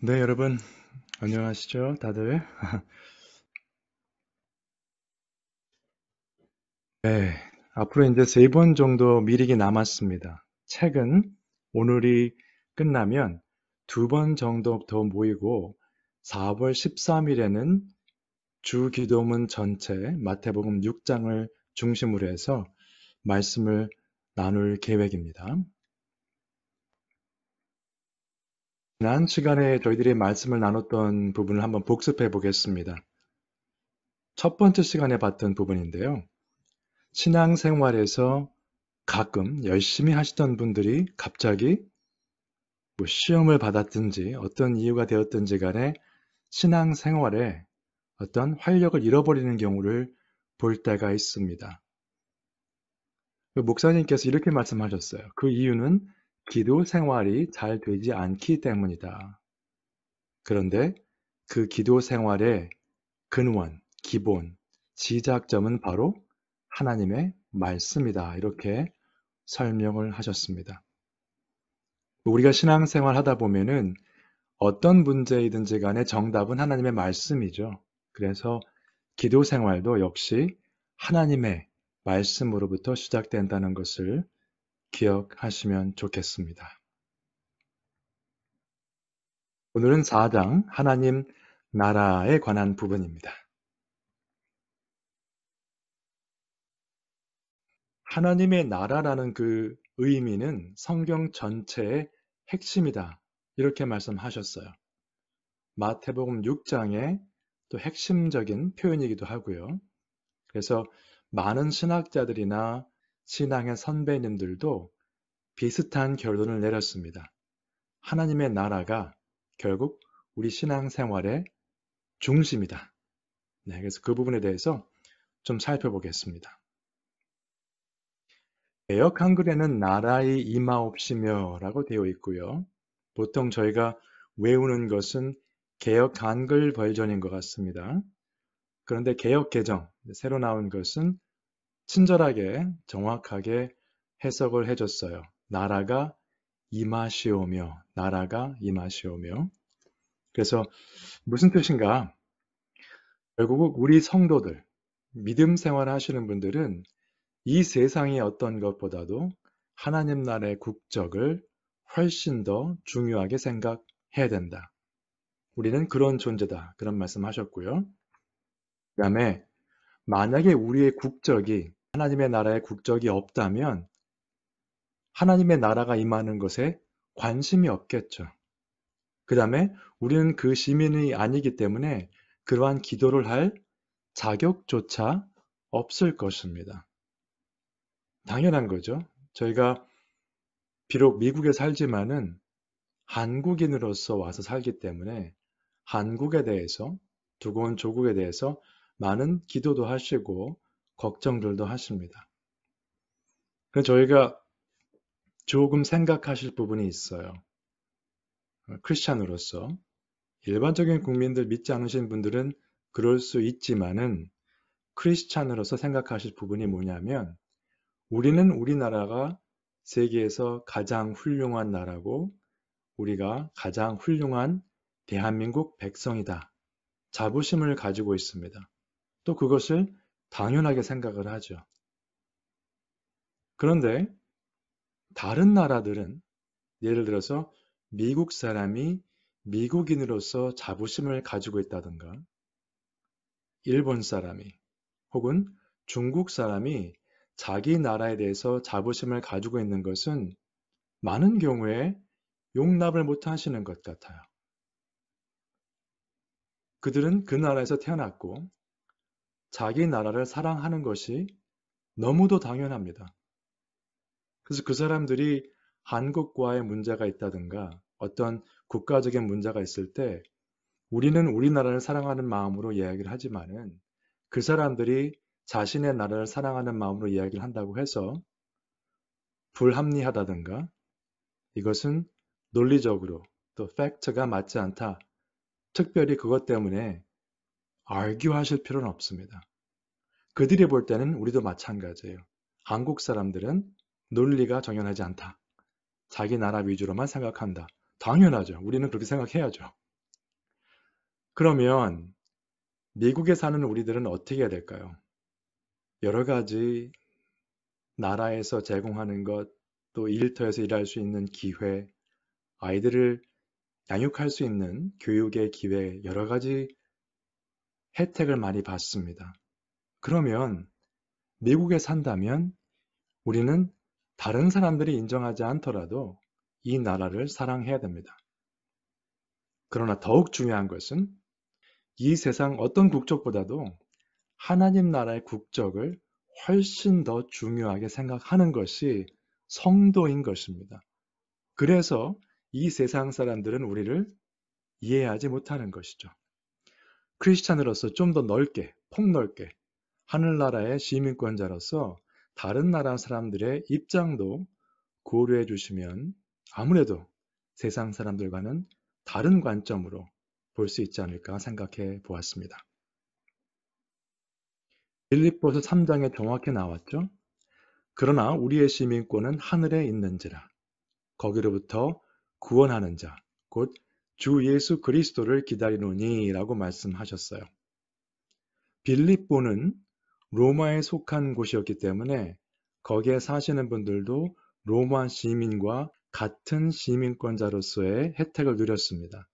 네, 여러분, 안녕하시죠? 다들. 네, 앞으로 이제 3번 정도 미리기 남았습니다. 책은 오늘이 끝나면 2번 정도 더 모이고 4월 13일에는 주 기도문 전체 마태복음 6장을 중심으로 해서 말씀을 나눌 계획입니다. 지난 시간에 저희들이 말씀을 나눴던 부분을 한번 복습해 보겠습니다. 첫 번째 시간에 봤던 부분인데요. 신앙생활에서 가끔 열심히 하시던 분들이 갑자기 시험을 받았든지 어떤 이유가 되었든지 간에 신앙생활에 어떤 활력을 잃어버리는 경우를 볼 때가 있습니다. 목사님께서 이렇게 말씀하셨어요. 그 이유는 기도 생활이 잘 되지 않기 때문이다. 그런데 그 기도 생활의 근원, 기본, 시작점은 바로 하나님의 말씀이다. 이렇게 설명을 하셨습니다. 우리가 신앙생활 하다 보면은 어떤 문제이든지 간에 정답은 하나님의 말씀이죠. 그래서 기도 생활도 역시 하나님의 말씀으로부터 시작된다는 것을 기억하시면 좋겠습니다. 오늘은 4장 하나님 나라에 관한 부분입니다. 하나님의 나라라는 그 의미는 성경 전체의 핵심이다. 이렇게 말씀하셨어요. 마태복음 6장의 또 핵심적인 표현이기도 하고요. 그래서 많은 신학자들이나 신앙의 선배님들도 비슷한 결론을 내렸습니다. 하나님의 나라가 결국 우리 신앙생활의 중심이다. 네, 그래서 그 부분에 대해서 좀 살펴보겠습니다. 개역 한글에는 나라의 임하옵시며 라고 되어 있고요. 보통 저희가 외우는 것은 개역 한글 버전인 것 같습니다. 그런데 개역 개정, 새로 나온 것은 친절하게 정확하게 해석을 해줬어요. 나라가 임하시오며, 나라가 임하시오며. 그래서 무슨 뜻인가? 결국 우리 성도들, 믿음 생활 하시는 분들은 이 세상의 어떤 것보다도 하나님 나라의 국적을 훨씬 더 중요하게 생각해야 된다. 우리는 그런 존재다. 그런 말씀 하셨고요. 그 다음에 만약에 우리의 국적이 하나님의 나라의 국적이 없다면 하나님의 나라가 임하는 것에 관심이 없겠죠. 그 다음에 우리는 그 시민이 아니기 때문에 그러한 기도를 할 자격조차 없을 것입니다. 당연한 거죠. 저희가 비록 미국에 살지만은 한국인으로서 와서 살기 때문에 한국에 대해서, 두고 온 조국에 대해서 많은 기도도 하시고 걱정들도 하십니다. 그래서 저희가 조금 생각하실 부분이 있어요. 크리스찬으로서. 일반적인 국민들 믿지 않으신 분들은 그럴 수 있지만은 크리스찬으로서 생각하실 부분이 뭐냐면 우리는 우리나라가 세계에서 가장 훌륭한 나라고 우리가 가장 훌륭한 대한민국 백성이다. 자부심을 가지고 있습니다. 또 그것을 당연하게 생각을 하죠. 그런데 다른 나라들은 예를 들어서 미국 사람이 미국인으로서 자부심을 가지고 있다든가 일본 사람이 혹은 중국 사람이 자기 나라에 대해서 자부심을 가지고 있는 것은 많은 경우에 용납을 못 하시는 것 같아요. 그들은 그 나라에서 태어났고 자기 나라를 사랑하는 것이 너무도 당연합니다. 그래서 그 사람들이 한국과의 문제가 있다든가 어떤 국가적인 문제가 있을 때 우리는 우리나라를 사랑하는 마음으로 이야기를 하지만은 그 사람들이 자신의 나라를 사랑하는 마음으로 이야기를 한다고 해서 불합리하다든가 이것은 논리적으로 또 팩트가 맞지 않다. 특별히 그것 때문에 argue 하실 필요는 없습니다. 그들이 볼 때는 우리도 마찬가지예요. 한국 사람들은 논리가 정연하지 않다. 자기 나라 위주로만 생각한다. 당연하죠. 우리는 그렇게 생각해야죠. 그러면 미국에 사는 우리들은 어떻게 해야 될까요? 여러 가지 나라에서 제공하는 것, 또 일터에서 일할 수 있는 기회, 아이들을 양육할 수 있는 교육의 기회, 여러 가지 혜택을 많이 받습니다. 그러면 미국에 산다면 우리는 다른 사람들이 인정하지 않더라도 이 나라를 사랑해야 됩니다. 그러나 더욱 중요한 것은 이 세상 어떤 국적보다도 하나님 나라의 국적을 훨씬 더 중요하게 생각하는 것이 성도인 것입니다. 그래서 이 세상 사람들은 우리를 이해하지 못하는 것이죠. 크리스찬으로서 좀 더 넓게, 폭넓게 하늘나라의 시민권자로서 다른 나라 사람들의 입장도 고려해 주시면 아무래도 세상 사람들과는 다른 관점으로 볼 수 있지 않을까 생각해 보았습니다. 빌립보서 3장에 정확히 나왔죠. 그러나 우리의 시민권은 하늘에 있는지라 거기로부터 구원하는 자, 곧 주 예수 그리스도를 기다리노니 라고 말씀하셨어요. 빌립보는 로마에 속한 곳이었기 때문에 거기에 사시는 분들도 로마 시민과 같은 시민권자로서의 혜택을 누렸습니다.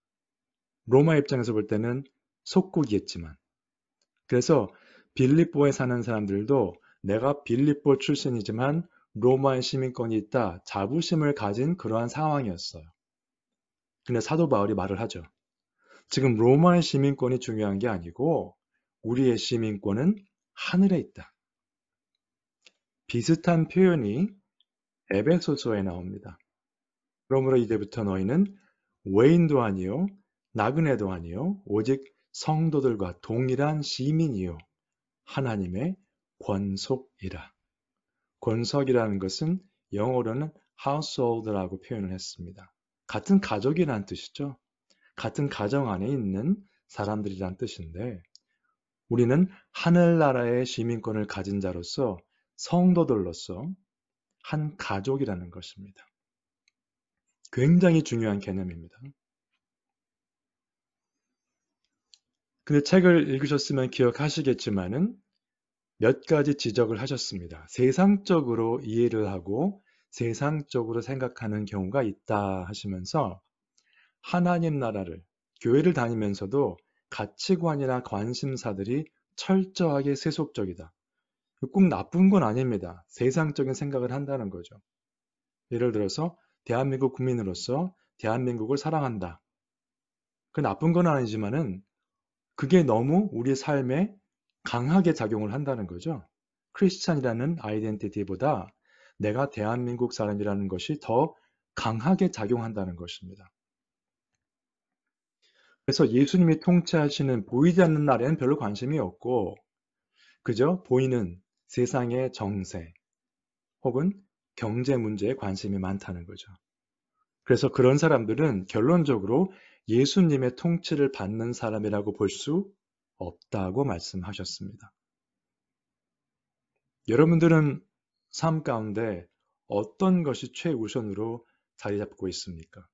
로마 입장에서 볼 때는 속국이었지만 그래서 빌립보에 사는 사람들도 내가 빌립보 출신이지만 로마의 시민권이 있다 자부심을 가진 그러한 상황이었어요. 근데 사도 바울이 말을 하죠. 지금 로마의 시민권이 중요한 게 아니고 우리의 시민권은 하늘에 있다. 비슷한 표현이 에베소서에 나옵니다. 그러므로 이제부터 너희는 외인도 아니요 나그네도 아니요 오직 성도들과 동일한 시민이요 하나님의 권속이라. 권속이라는 것은 영어로는 household라고 표현을 했습니다. 같은 가족이라는 뜻이죠. 같은 가정 안에 있는 사람들이란 뜻인데 우리는 하늘나라의 시민권을 가진 자로서 성도들로서 한 가족이라는 것입니다. 굉장히 중요한 개념입니다. 근데 책을 읽으셨으면 기억하시겠지만은 몇 가지 지적을 하셨습니다. 세상적으로 이해를 하고 세상적으로 생각하는 경우가 있다 하시면서 하나님 나라를, 교회를 다니면서도 가치관이나 관심사들이 철저하게 세속적이다. 꼭 나쁜 건 아닙니다. 세상적인 생각을 한다는 거죠. 예를 들어서 대한민국 국민으로서 대한민국을 사랑한다. 그 나쁜 건 아니지만은 그게 너무 우리 삶에 강하게 작용을 한다는 거죠. 크리스찬이라는 아이덴티티보다 내가 대한민국 사람이라는 것이 더 강하게 작용한다는 것입니다. 그래서 예수님이 통치하시는 보이지 않는 나라에는 별로 관심이 없고 그저 보이는 세상의 정세 혹은 경제 문제에 관심이 많다는 거죠. 그래서 그런 사람들은 결론적으로 예수님의 통치를 받는 사람이라고 볼 수 없다고 말씀하셨습니다. 여러분들은 삶 가운데 어떤 것이 최우선으로 자리 잡고 있습니까?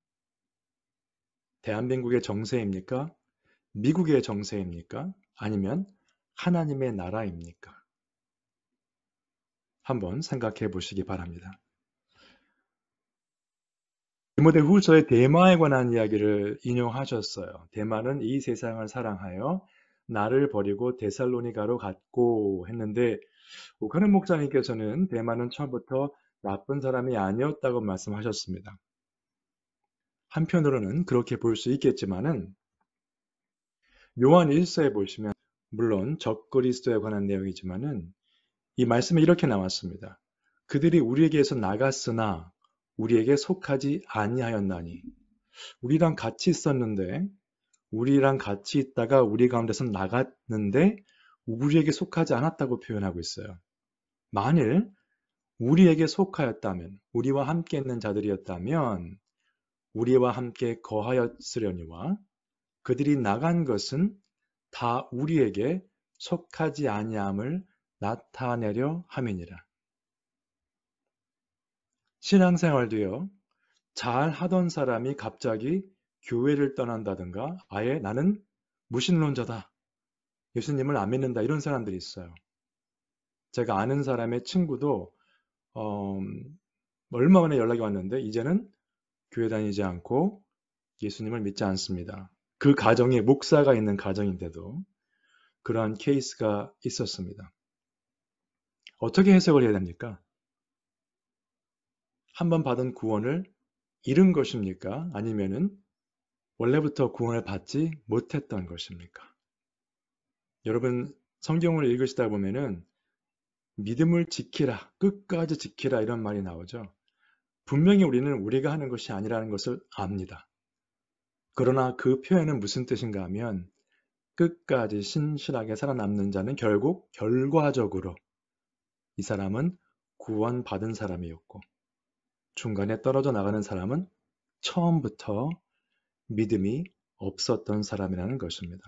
대한민국의 정세입니까? 미국의 정세입니까? 아니면 하나님의 나라입니까? 한번 생각해 보시기 바랍니다. 디모데후서의 대마에 관한 이야기를 인용하셨어요. 대마는 이 세상을 사랑하여 나를 버리고 데살로니가로 갔고 했는데 오카는 목사님께서는 대마는 처음부터 나쁜 사람이 아니었다고 말씀하셨습니다. 한편으로는 그렇게 볼 수 있겠지만은 요한 1서에 보시면 물론 적그리스도에 관한 내용이지만은 이 말씀에 이렇게 나왔습니다. 그들이 우리에게서 나갔으나 우리에게 속하지 아니하였나니 우리랑 같이 있었는데 우리랑 같이 있다가 우리 가운데서 나갔는데 우리에게 속하지 않았다고 표현하고 있어요. 만일 우리에게 속하였다면 우리와 함께 있는 자들이었다면 우리와 함께 거하였으려니와 그들이 나간 것은 다 우리에게 속하지 아니함을 나타내려 함이니라. 신앙생활도요. 잘 하던 사람이 갑자기 교회를 떠난다든가 아예 나는 무신론자다. 예수님을 안 믿는다. 이런 사람들이 있어요. 제가 아는 사람의 친구도 얼마 만에 연락이 왔는데 이제는 교회 다니지 않고 예수님을 믿지 않습니다. 그 가정에 목사가 있는 가정인데도 그러한 케이스가 있었습니다. 어떻게 해석을 해야 됩니까? 한번 받은 구원을 잃은 것입니까? 아니면은 원래부터 구원을 받지 못했던 것입니까? 여러분 성경을 읽으시다 보면은 믿음을 지키라, 끝까지 지키라 이런 말이 나오죠. 분명히 우리는 우리가 하는 것이 아니라는 것을 압니다. 그러나 그 표현은 무슨 뜻인가 하면 끝까지 신실하게 살아남는 자는 결국 결과적으로 이 사람은 구원받은 사람이었고 중간에 떨어져 나가는 사람은 처음부터 믿음이 없었던 사람이라는 것입니다.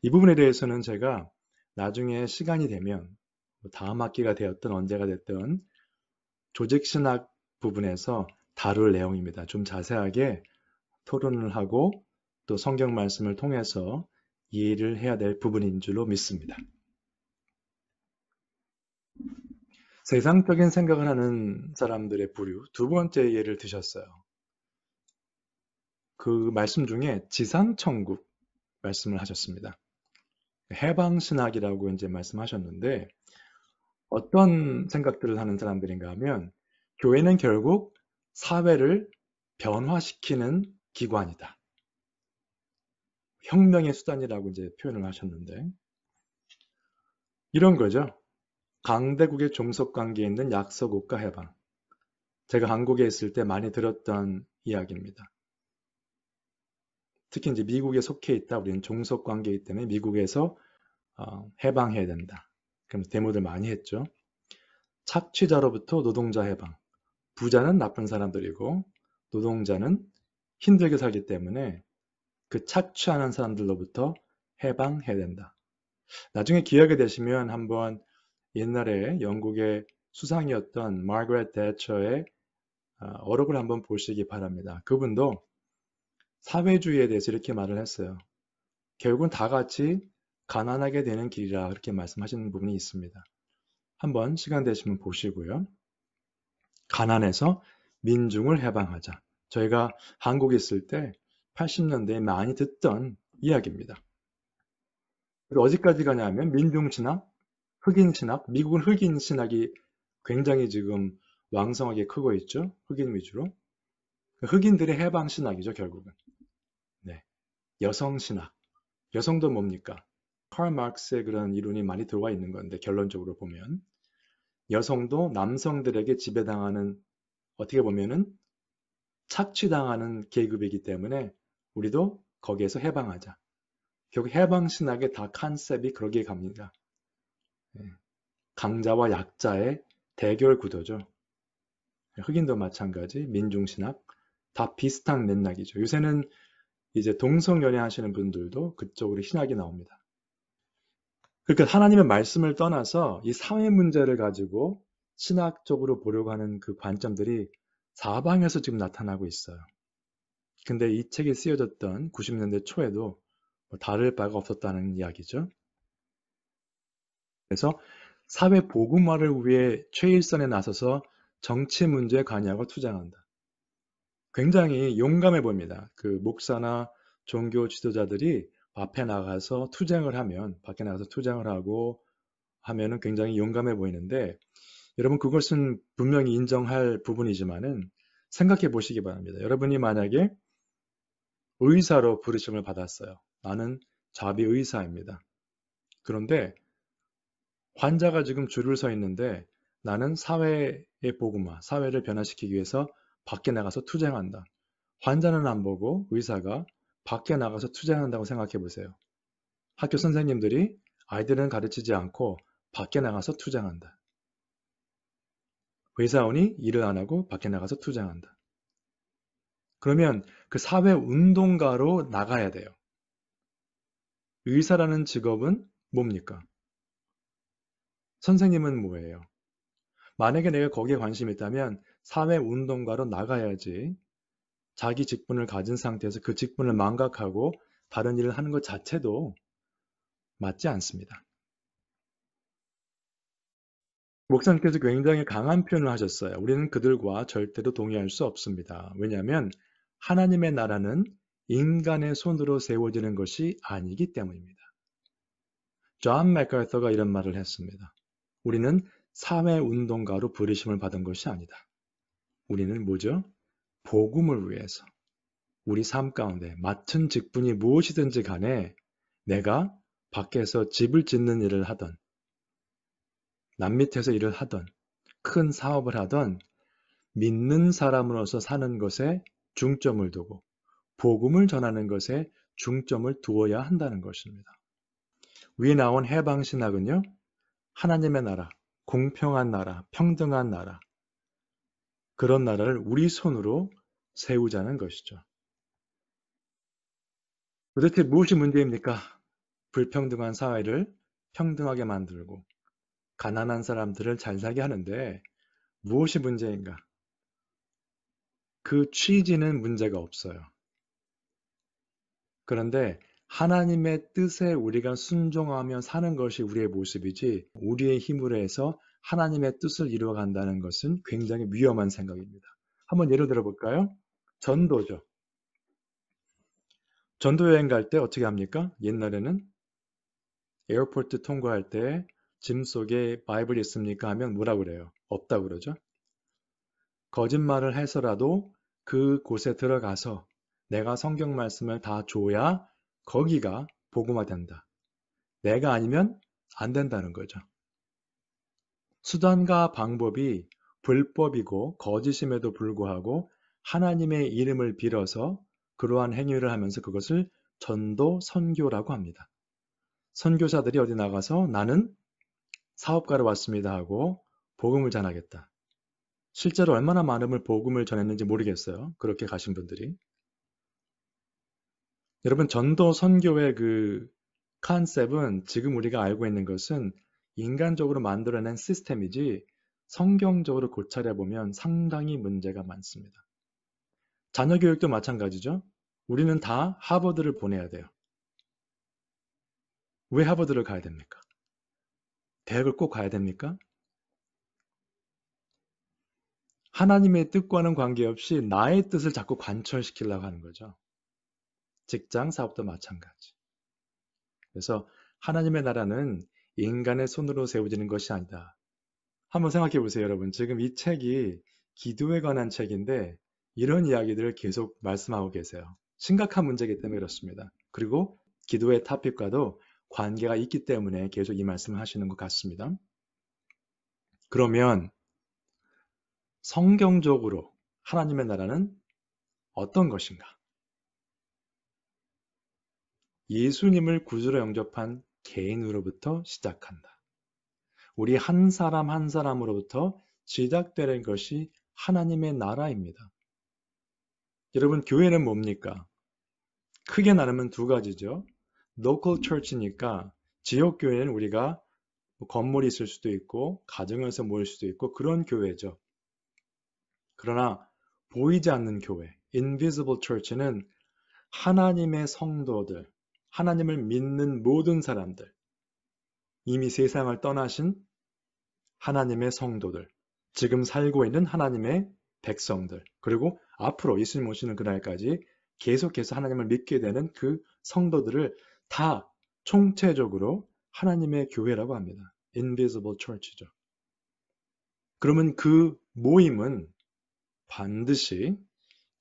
이 부분에 대해서는 제가 나중에 시간이 되면 다음 학기가 되었든 언제가 됐든 조직신학 부분에서 다룰 내용입니다. 좀 자세하게 토론을 하고 또 성경 말씀을 통해서 이해를 해야 될 부분인 줄로 믿습니다. 세상적인 생각을 하는 사람들의 부류, 두 번째 예를 드셨어요. 그 말씀 중에 지상천국 말씀을 하셨습니다. 해방신학이라고 이제 말씀하셨는데 어떤 생각들을 하는 사람들인가 하면 교회는 결국 사회를 변화시키는 기관이다. 혁명의 수단이라고 이제 표현을 하셨는데 이런 거죠. 강대국의 종속관계에 있는 약소국가 해방. 제가 한국에 있을 때 많이 들었던 이야기입니다. 특히 이제 미국에 속해 있다. 우리는 종속관계이기 때문에 미국에서 해방해야 된다. 그럼 데모들 많이 했죠. 착취자로부터 노동자 해방. 부자는 나쁜 사람들이고 노동자는 힘들게 살기 때문에 그 착취하는 사람들로부터 해방해야 된다. 나중에 기회가 되시면 한번 옛날에 영국의 수상이었던 마거렛 대처의 어록을 한번 보시기 바랍니다. 그분도 사회주의에 대해서 이렇게 말을 했어요. 결국은 다 같이 가난하게 되는 길이라 그렇게 말씀하시는 부분이 있습니다. 한번 시간 되시면 보시고요. 가난에서 민중을 해방하자. 저희가 한국에 있을 때 80년대에 많이 듣던 이야기입니다. 어디까지 가냐면 민중신학, 흑인신학, 미국은 흑인신학이 굉장히 지금 왕성하게 크고 있죠. 흑인 위주로. 흑인들의 해방신학이죠, 결국은. 네. 여성신학. 여성도 뭡니까? 칼 마르크스의 그런 이론이 많이 들어와 있는 건데 결론적으로 보면 여성도 남성들에게 지배당하는 어떻게 보면은 착취당하는 계급이기 때문에 우리도 거기에서 해방하자. 결국 해방신학의 다 컨셉이 그러기에 갑니다. 강자와 약자의 대결 구도죠. 흑인도 마찬가지, 민중신학 다 비슷한 맥락이죠. 요새는 이제 동성연애 하시는 분들도 그쪽으로 신학이 나옵니다. 그러니까 하나님의 말씀을 떠나서 이 사회 문제를 가지고 신학적으로 보려고 하는 그 관점들이 사방에서 지금 나타나고 있어요. 근데 이 책이 쓰여졌던 90년대 초에도 다를 바가 없었다는 이야기죠. 그래서 사회 복음화를 위해 최일선에 나서서 정치 문제에 관여하고 투쟁한다. 굉장히 용감해 보입니다. 그 목사나 종교 지도자들이 앞에 나가서 투쟁을 하면, 밖에 나가서 투쟁을 하고 하면은 굉장히 용감해 보이는데, 여러분 그것은 분명히 인정할 부분이지만은 생각해 보시기 바랍니다. 여러분이 만약에 의사로 부르심을 받았어요. 나는 자비 의사입니다. 그런데 환자가 지금 줄을 서 있는데 나는 사회의 복음화, 사회를 변화시키기 위해서 밖에 나가서 투쟁한다. 환자는 안 보고 의사가 밖에 나가서 투쟁한다고 생각해 보세요. 학교 선생님들이 아이들은 가르치지 않고 밖에 나가서 투쟁한다. 회사원이 일을 안 하고 밖에 나가서 투쟁한다. 그러면 그 사회 운동가로 나가야 돼요. 의사라는 직업은 뭡니까? 선생님은 뭐예요? 만약에 내가 거기에 관심이 있다면 사회 운동가로 나가야지 자기 직분을 가진 상태에서 그 직분을 망각하고 다른 일을 하는 것 자체도 맞지 않습니다. 목사님께서 굉장히 강한 표현을 하셨어요. 우리는 그들과 절대로 동의할 수 없습니다. 왜냐하면 하나님의 나라는 인간의 손으로 세워지는 것이 아니기 때문입니다. 존 맥카서가 이런 말을 했습니다. 우리는 사회운동가로 부르심을 받은 것이 아니다. 우리는 뭐죠? 복음을 위해서 우리 삶 가운데 맡은 직분이 무엇이든지 간에 내가 밖에서 집을 짓는 일을 하던 남 밑에서 일을 하던 큰 사업을 하던 믿는 사람으로서 사는 것에 중점을 두고 복음을 전하는 것에 중점을 두어야 한다는 것입니다. 위에 나온 해방신학은요. 하나님의 나라, 공평한 나라, 평등한 나라 그런 나라를 우리 손으로 세우자는 것이죠. 도대체 무엇이 문제입니까? 불평등한 사회를 평등하게 만들고 가난한 사람들을 잘 살게 하는데 무엇이 문제인가? 그 취지는 문제가 없어요. 그런데 하나님의 뜻에 우리가 순종하며 사는 것이 우리의 모습이지 우리의 힘으로 해서 하나님의 뜻을 이루어간다는 것은 굉장히 위험한 생각입니다. 한번 예를 들어볼까요? 전도죠. 전도 여행 갈 때 어떻게 합니까? 옛날에는 에어포트 통과할 때 짐 속에 바이블이 있습니까? 하면 뭐라 그래요? 없다고 그러죠. 거짓말을 해서라도 그곳에 들어가서 내가 성경 말씀을 다 줘야 거기가 복음화된다. 내가 아니면 안 된다는 거죠. 수단과 방법이 불법이고 거짓임에도 불구하고 하나님의 이름을 빌어서 그러한 행위를 하면서 그것을 전도 선교라고 합니다. 선교사들이 어디 나가서 나는 사업가로 왔습니다 하고 복음을 전하겠다. 실제로 얼마나 많은 복음을 전했는지 모르겠어요. 그렇게 가신 분들이. 여러분 전도 선교의 그 컨셉은 지금 우리가 알고 있는 것은 인간적으로 만들어낸 시스템이지 성경적으로 고찰해보면 상당히 문제가 많습니다. 자녀 교육도 마찬가지죠. 우리는 다 하버드를 보내야 돼요. 왜 하버드를 가야 됩니까? 대학을 꼭 가야 됩니까? 하나님의 뜻과는 관계없이 나의 뜻을 자꾸 관철시키려고 하는 거죠. 직장, 사업도 마찬가지. 그래서 하나님의 나라는 인간의 손으로 세워지는 것이 아니다. 한번 생각해 보세요, 여러분. 지금 이 책이 기도에 관한 책인데 이런 이야기들을 계속 말씀하고 계세요. 심각한 문제이기 때문에 그렇습니다. 그리고 기도의 토픽과도 관계가 있기 때문에 계속 이 말씀을 하시는 것 같습니다. 그러면 성경적으로 하나님의 나라는 어떤 것인가? 예수님을 구주로 영접한 개인으로부터 시작한다. 우리 한 사람 한 사람으로부터 시작되는 것이 하나님의 나라입니다. 여러분, 교회는 뭡니까? 크게 나누면 두 가지죠. local church니까 지역 교회는 우리가 건물이 있을 수도 있고 가정에서 모일 수도 있고 그런 교회죠. 그러나 보이지 않는 교회, invisible church는 하나님의 성도들, 하나님을 믿는 모든 사람들, 이미 세상을 떠나신 하나님의 성도들, 지금 살고 있는 하나님의 백성들, 그리고 앞으로 예수님 오시는 그날까지 계속해서 하나님을 믿게 되는 그 성도들을 다 총체적으로 하나님의 교회라고 합니다. Invisible Church죠. 그러면 그 모임은 반드시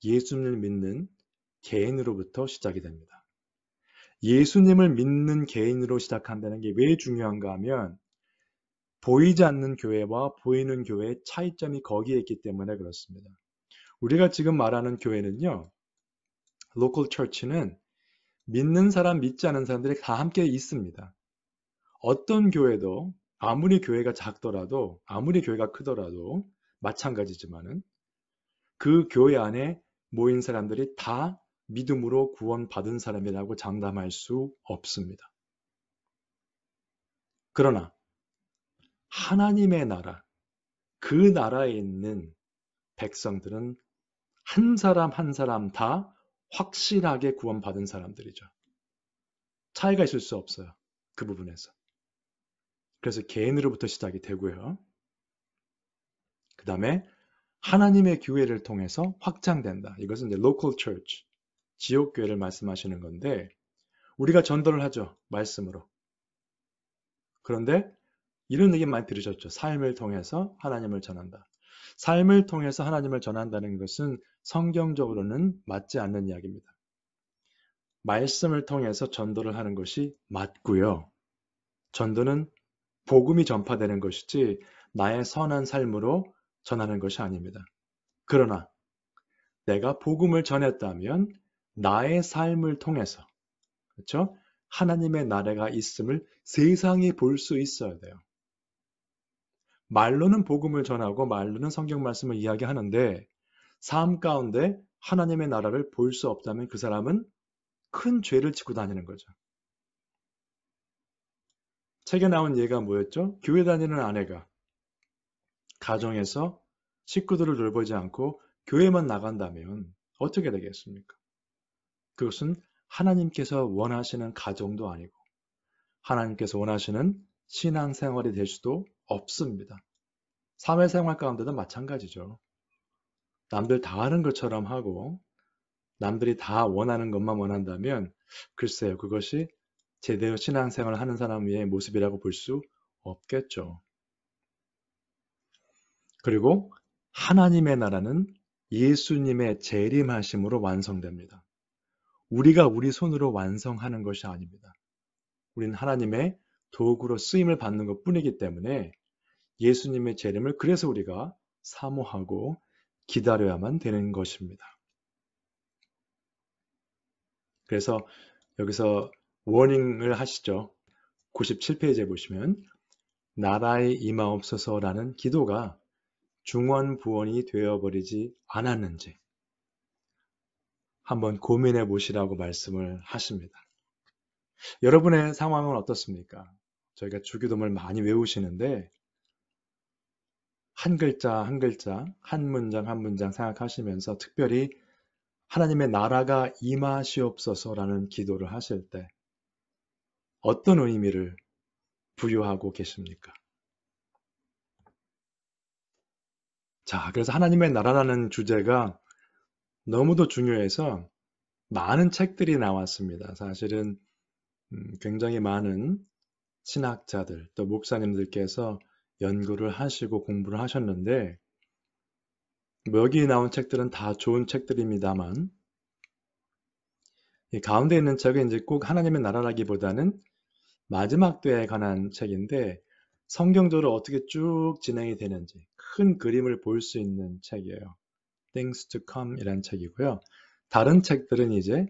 예수님을 믿는 개인으로부터 시작이 됩니다. 예수님을 믿는 개인으로 시작한다는 게 왜 중요한가 하면 보이지 않는 교회와 보이는 교회의 차이점이 거기에 있기 때문에 그렇습니다. 우리가 지금 말하는 교회는요. 로컬 처치는 믿는 사람, 믿지 않은 사람들이 다 함께 있습니다. 어떤 교회도 아무리 교회가 작더라도 아무리 교회가 크더라도 마찬가지지만은 그 교회 안에 모인 사람들이 다 믿음으로 구원받은 사람이라고 장담할 수 없습니다. 그러나 하나님의 나라, 그 나라에 있는 백성들은 한 사람 한 사람 다 확실하게 구원받은 사람들이죠. 차이가 있을 수 없어요. 그 부분에서. 그래서 개인으로부터 시작이 되고요. 그 다음에 하나님의 교회를 통해서 확장된다. 이것은 이제 local church, 지역 교회를 말씀하시는 건데 우리가 전도를 하죠. 말씀으로. 그런데 이런 얘기 많이 들으셨죠. 삶을 통해서 하나님을 전한다. 삶을 통해서 하나님을 전한다는 것은 성경적으로는 맞지 않는 이야기입니다. 말씀을 통해서 전도를 하는 것이 맞고요. 전도는 복음이 전파되는 것이지 나의 선한 삶으로 전하는 것이 아닙니다. 그러나 내가 복음을 전했다면 나의 삶을 통해서 그렇죠? 하나님의 나라가 있음을 세상이 볼 수 있어야 돼요. 말로는 복음을 전하고 말로는 성경 말씀을 이야기하는데 삶 가운데 하나님의 나라를 볼 수 없다면 그 사람은 큰 죄를 지고 다니는 거죠. 책에 나온 예가 뭐였죠? 교회 다니는 아내가 가정에서 식구들을 돌보지 않고 교회만 나간다면 어떻게 되겠습니까? 그것은 하나님께서 원하시는 가정도 아니고 하나님께서 원하시는 신앙생활이 될 수도 없습니다. 사회생활 가운데도 마찬가지죠. 남들 다 하는 것처럼 하고 남들이 다 원하는 것만 원한다면 글쎄요, 그것이 제대로 신앙생활을 하는 사람의 모습이라고 볼 수 없겠죠. 그리고 하나님의 나라는 예수님의 재림하심으로 완성됩니다. 우리가 우리 손으로 완성하는 것이 아닙니다. 우리는 하나님의 도구로 쓰임을 받는 것뿐이기 때문에 예수님의 재림을 그래서 우리가 사모하고 기다려야만 되는 것입니다. 그래서 여기서 워닝을 하시죠. 97페이지에 보시면 나라의 임하옵소서라는 기도가 중원부원이 되어버리지 않았는지 한번 고민해 보시라고 말씀을 하십니다. 여러분의 상황은 어떻습니까? 저희가 주기도문을 많이 외우시는데 한 글자 한 글자, 한 문장 한 문장 생각하시면서 특별히 하나님의 나라가 임하시옵소서라는 기도를 하실 때 어떤 의미를 부여하고 계십니까? 자, 그래서 하나님의 나라라는 주제가 너무도 중요해서 많은 책들이 나왔습니다. 사실은 굉장히 많은 신학자들 또 목사님들께서 연구를 하시고 공부를 하셨는데 여기 나온 책들은 다 좋은 책들입니다만 이 가운데 있는 책은 이제 꼭 하나님의 나라라기보다는 마지막 때에 관한 책인데 성경적으로 어떻게 쭉 진행이 되는지 큰 그림을 볼 수 있는 책이에요. Things to Come 이라는 책이고요. 다른 책들은 이제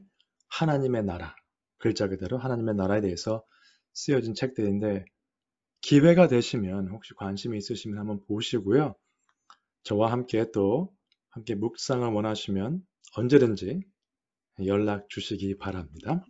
하나님의 나라, 글자 그대로 하나님의 나라에 대해서 쓰여진 책들인데 기회가 되시면 혹시 관심이 있으시면 한번 보시고요. 저와 함께 또 함께 묵상을 원하시면 언제든지 연락 주시기 바랍니다.